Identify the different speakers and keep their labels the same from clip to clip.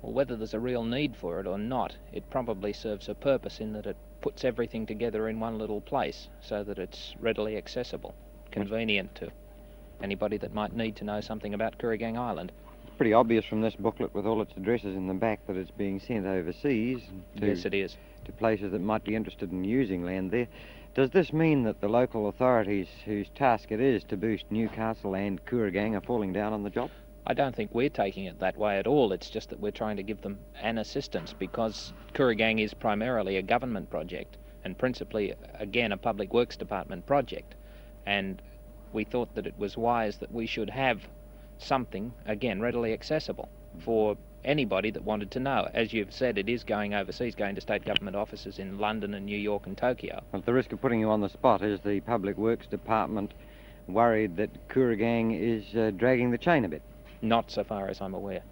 Speaker 1: Well, whether there's a real need for it or not, it probably serves a purpose in that it puts everything together in one little place so that it's readily accessible, convenient to anybody that might need to know something about Kooragang Island.
Speaker 2: It's pretty obvious from this booklet with all its addresses in the back that it's being sent overseas.
Speaker 1: Yes, it is.
Speaker 2: To places that might be interested in using land there. Does this mean that the local authorities whose task it is to boost Newcastle and Kooragang are falling down on the job?
Speaker 1: I don't think we're taking it that way at all. It's just that we're trying to give them an assistance because Kooragang is primarily a government project and principally, again, a Public Works Department project. And we thought that it was wise that we should have something, again, readily accessible for anybody that wanted to know. As you've said, it is going overseas, going to state government offices in London and New York and Tokyo.
Speaker 2: Well, at the risk of putting you on the spot, is the Public Works Department worried that Kooragang is dragging the chain a bit?
Speaker 1: Not so far as I'm aware.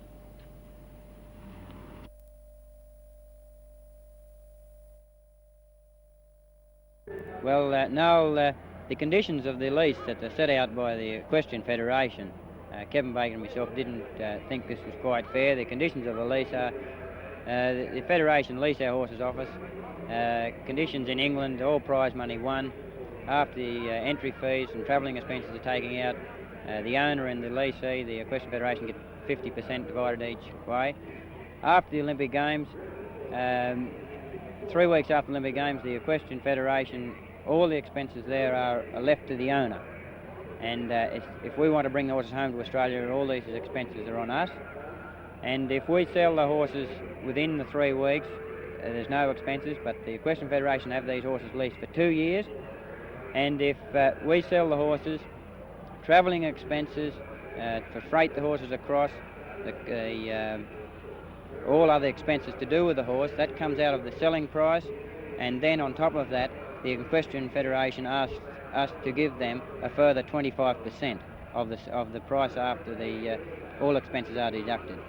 Speaker 3: Well, Noel, the conditions of the lease that are set out by the Equestrian Federation, Kevin Bacon and myself didn't think this was quite fair. The conditions of the lease are the Federation lease our horses off us. Conditions in England, all prize money won. After the entry fees and travelling expenses are taken out, the owner and the leasee, the Equestrian Federation, get 50% divided each way. After the Olympic Games, 3 weeks after the Olympic Games, the Equestrian Federation, all the expenses there are left to the owner. And if we want to bring the horses home to Australia, all these expenses are on us. And if we sell the horses within the 3 weeks, there's no expenses, but the Equestrian Federation have these horses leased for 2 years. And if we sell the horses, travelling expenses, for freight the horses across, all other expenses to do with the horse, that comes out of the selling price. And then on top of that, the Equestrian Federation asked us to give them a further 25% of the price after the all expenses are deducted.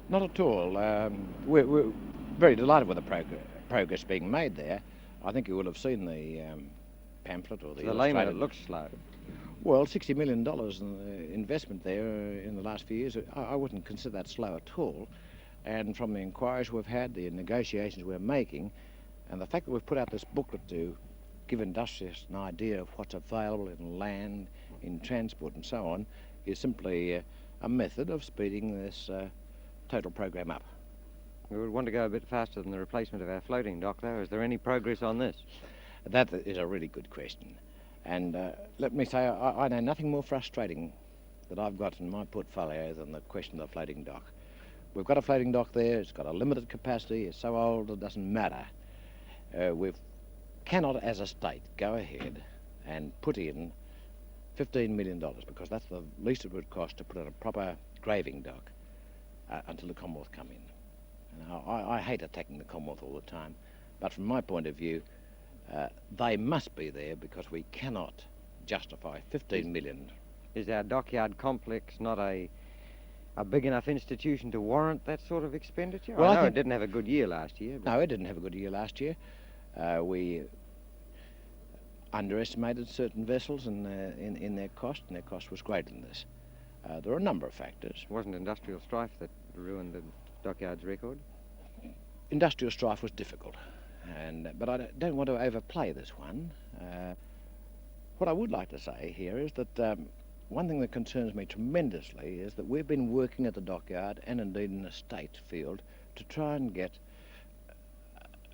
Speaker 4: Not at all. We're very delighted with the progress being made there. I think you will have seen the pamphlet or the
Speaker 2: To the layman, it
Speaker 4: illustrated.
Speaker 2: looks slow.
Speaker 4: Well, $60 million in investment there in the last few years, I wouldn't consider that slow at all. And from the inquiries we've had, the negotiations we're making, and the fact that we've put out this booklet to give industrialists an idea of what's available in land, in transport and so on, is simply a method of speeding this total program up.
Speaker 2: We would want to go a bit faster than the replacement of our floating dock, though. Is there any progress on this?
Speaker 4: That is a really good question. And let me say, I know nothing more frustrating that I've got in my portfolio than the question of the floating dock. We've got a floating dock there, it's got a limited capacity, it's so old it doesn't matter. We cannot, as a state, go ahead and put in $15 million, because that's the least it would cost to put in a proper graving dock until the Commonwealth come in. Now, I hate attacking the Commonwealth all the time, but from my point of view, they must be there, because we cannot justify $15 million.
Speaker 2: Is our dockyard complex not a big enough institution to warrant that sort of expenditure?
Speaker 4: Well,
Speaker 2: I
Speaker 4: I
Speaker 2: know
Speaker 4: think
Speaker 2: it didn't have a good year last year. But
Speaker 4: No, it didn't have a good year last year. We underestimated certain vessels in their cost, and their cost was greater than this. There are a number of factors.
Speaker 2: it wasn't industrial strife that ruined the dockyard's record?
Speaker 4: Industrial strife was difficult, but I don't want to overplay this one. What I would like to say here is that one thing that concerns me tremendously is that we've been working at the dockyard, and indeed in the state field, to try and get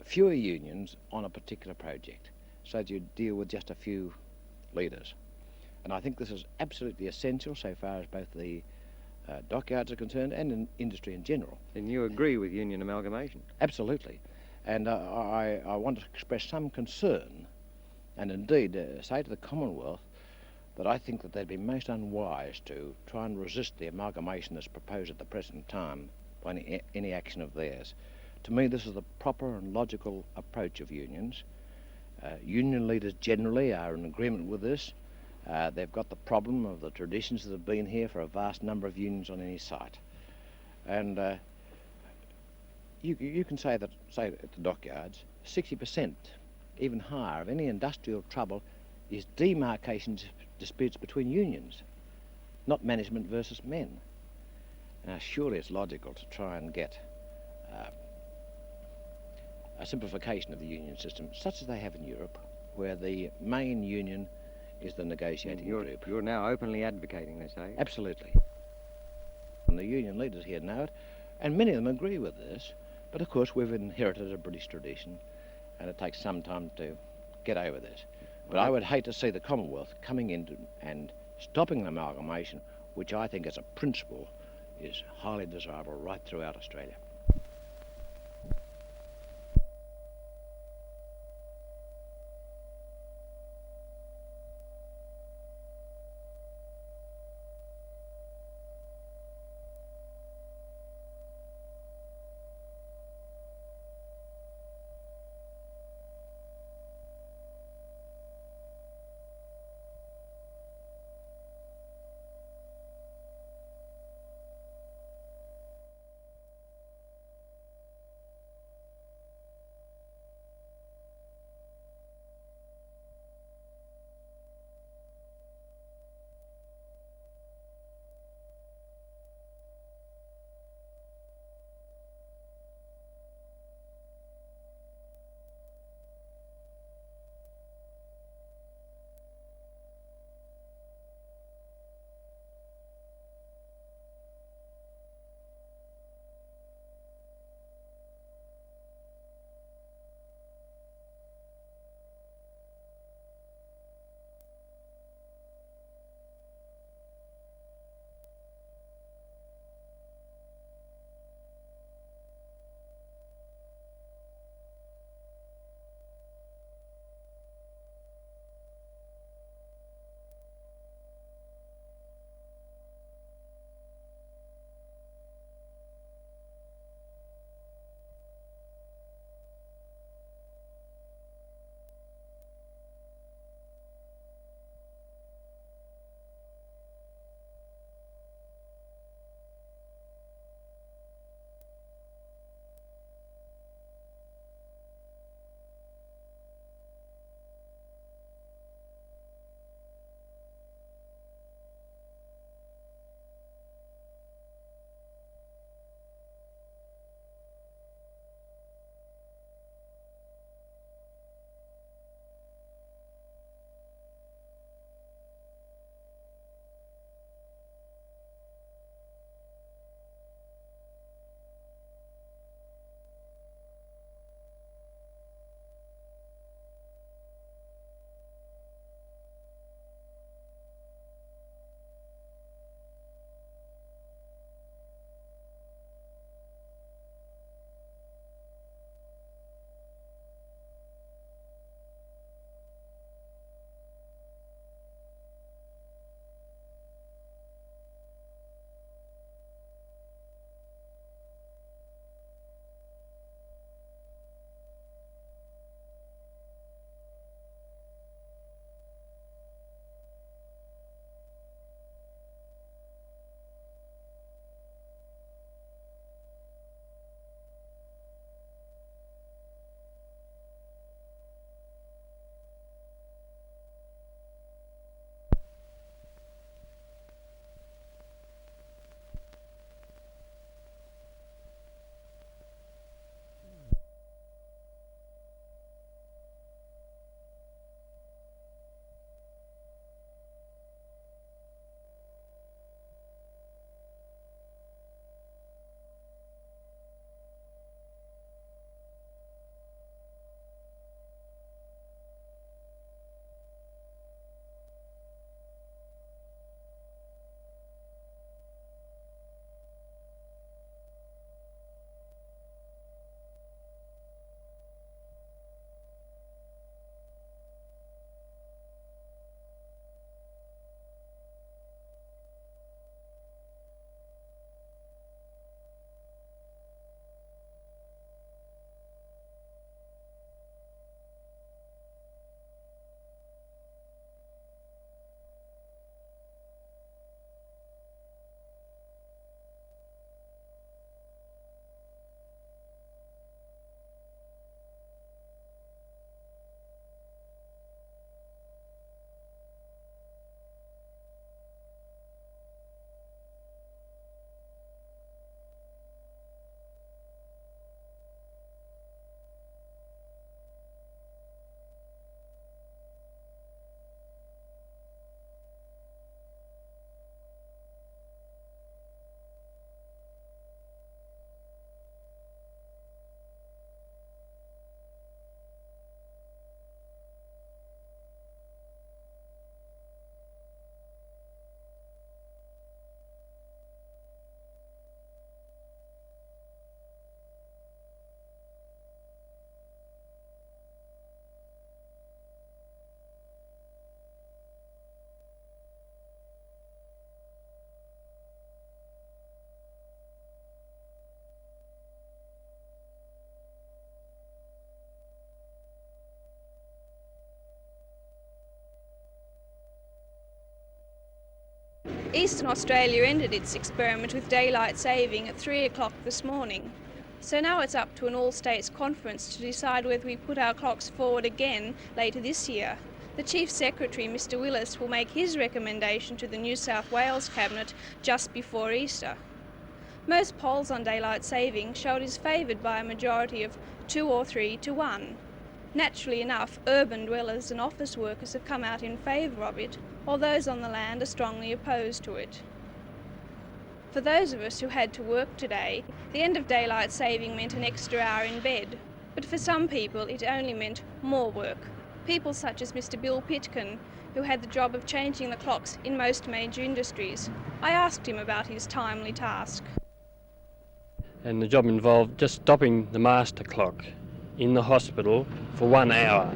Speaker 4: fewer unions on a particular project, so that you deal with just a few leaders. And I think this is absolutely essential so far as both the dockyards are concerned and in industry in general.
Speaker 2: And you agree with union amalgamation?
Speaker 4: Absolutely. And I want to express some concern, and indeed say to the Commonwealth that I think that they'd be most unwise to try and resist the amalgamation that's proposed at the present time by any action of theirs. To me, this is the proper and logical approach of unions. Union leaders generally are in agreement with this. They've got the problem of the traditions that have been here for a vast number of unions on any site. And you can say that, say at the dockyards, 60%, even higher, of any industrial trouble is demarcation disputes between unions, not management versus men. Now, surely it's logical to try and get a simplification of the union system, such as they have in Europe, where the main union is the negotiating group.
Speaker 2: You're now openly advocating this, eh?
Speaker 4: Absolutely. And the union leaders here know it, and many of them agree with this, but of course we've inherited a British tradition, and it takes some time to get over this. But I would hate to see the Commonwealth coming in and stopping an amalgamation, which I think as a principle is highly desirable right throughout Australia.
Speaker 5: Eastern Australia ended its experiment with daylight saving at 3 o'clock this morning. So now it's up to an all-states conference to decide whether we put our clocks forward again later this year. The Chief Secretary, Mr Willis, will make his recommendation to the New South Wales Cabinet just before Easter. Most polls on daylight saving show it is favoured by a majority of 2 or 3 to 1. Naturally enough, urban dwellers and office workers have come out in favour of it, while those on the land are strongly opposed to it. For those of us who had to work today, the end of daylight saving meant an extra hour in bed. But for some people, it only meant more work. People such as Mr Bill Pitkin, who had the job of changing the clocks in most major industries. I asked him about his timely task.
Speaker 6: And the job involved just stopping the master clock in the hospital for 1 hour.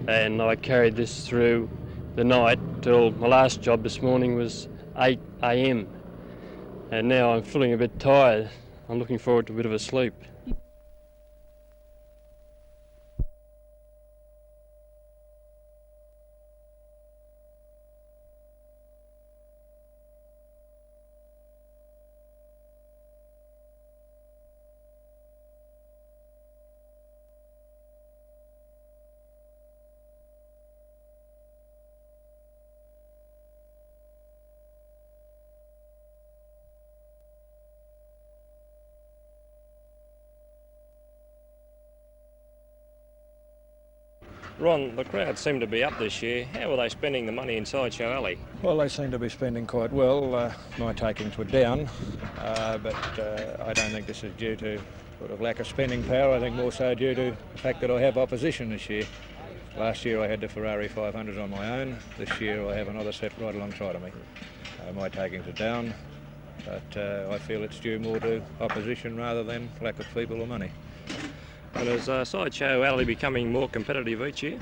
Speaker 6: And I carried this through the night till my last job this morning was 8 a.m. And now I'm feeling a bit tired. I'm looking forward to a bit of a sleep.
Speaker 7: Ron, the crowd seemed to be up this year. How were they spending the money in Sideshow Alley?
Speaker 8: Well, they seem to be spending quite well. My takings were down, but I don't think this is due to sort of lack of spending power. I think more so due to the fact that I have opposition this year. Last year I had the Ferrari 500 on my own. This year I have another set right alongside of me. My takings are down, but I feel it's due more to opposition rather than lack of people or money.
Speaker 7: And is Sideshow Alley becoming more competitive each year?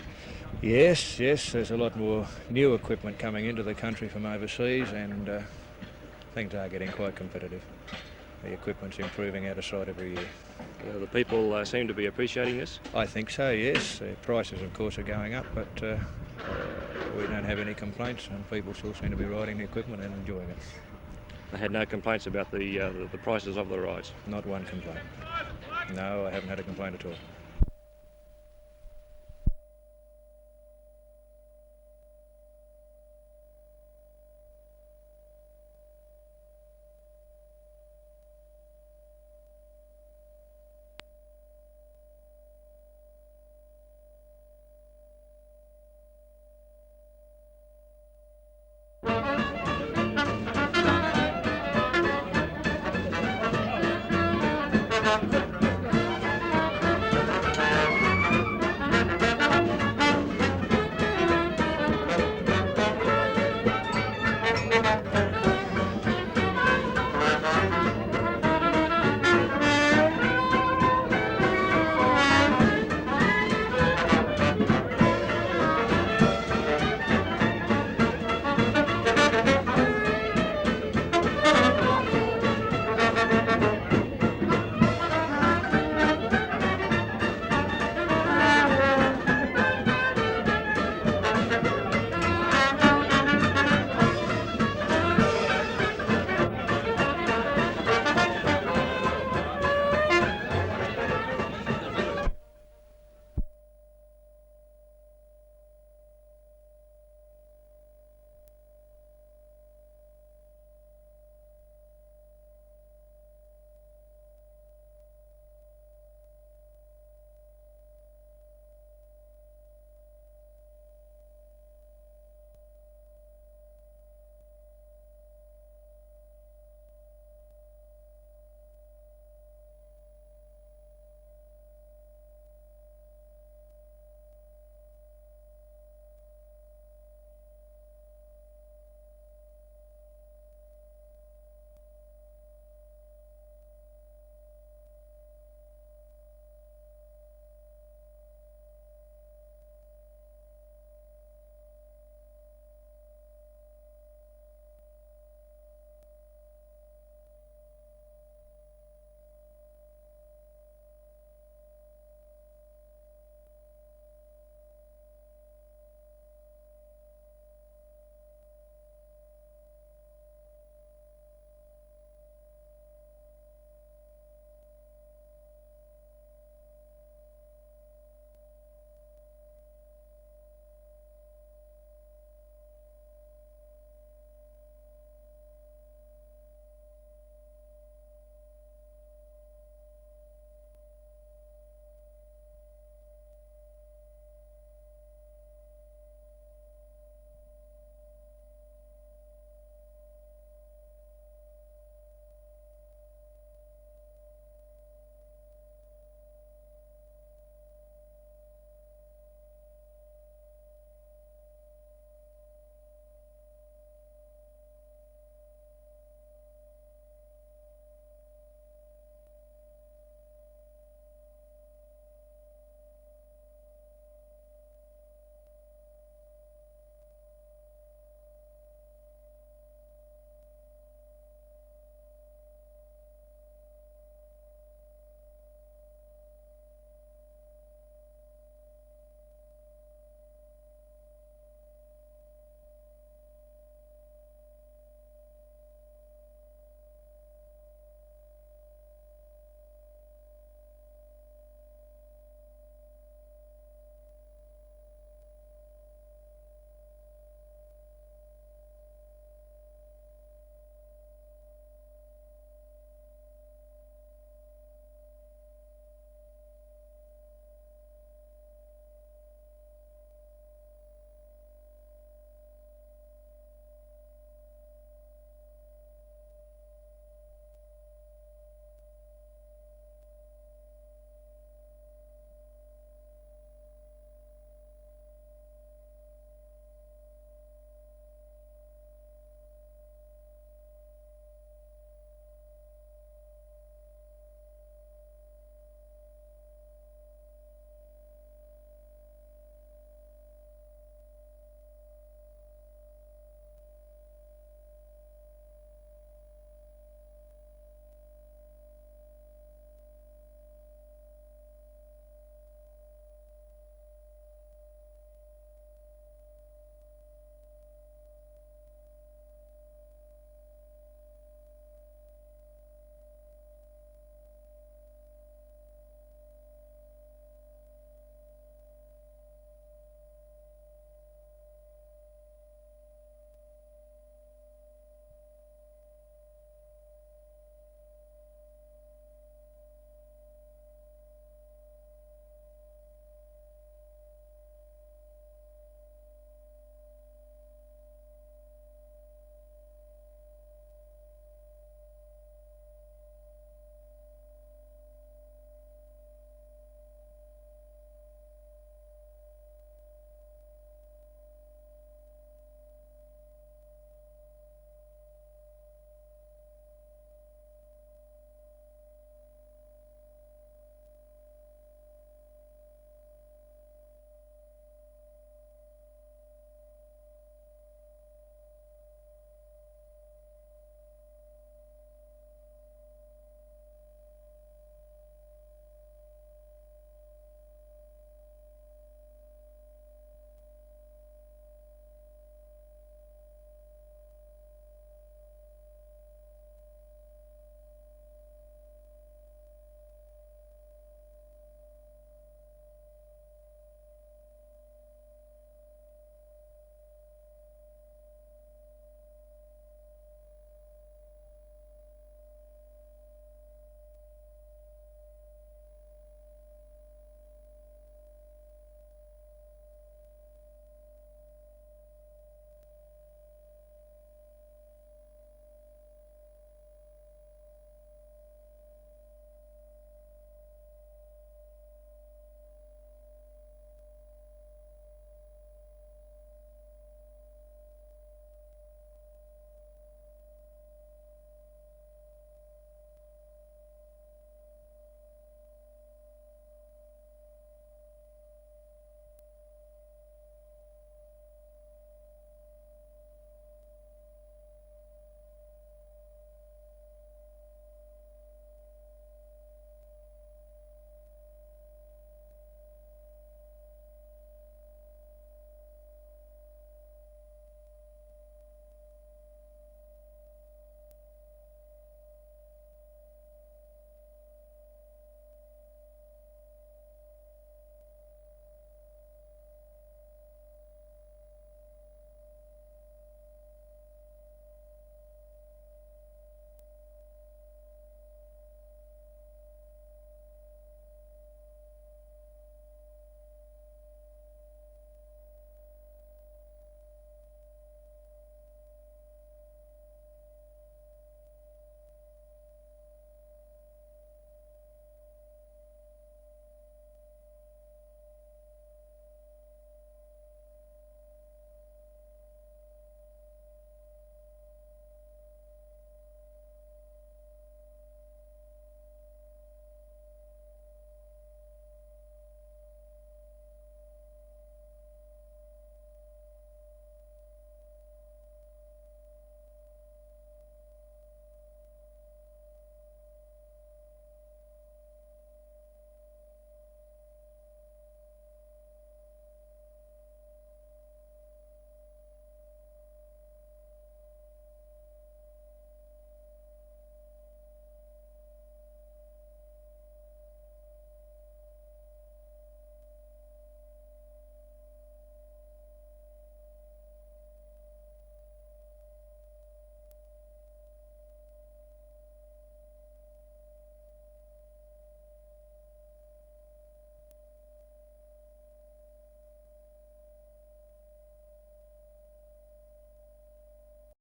Speaker 8: Yes, there's a lot more new equipment coming into the country from overseas, and things are getting quite competitive. The equipment's improving out of sight every year.
Speaker 7: The people seem to be appreciating this?
Speaker 8: I think so, yes. Prices, of course, are going up, but we don't have any complaints, and people still seem to be riding the equipment and enjoying it.
Speaker 7: They had no complaints about the prices of the rides?
Speaker 8: Not one complaint. No, I haven't had a complaint at all.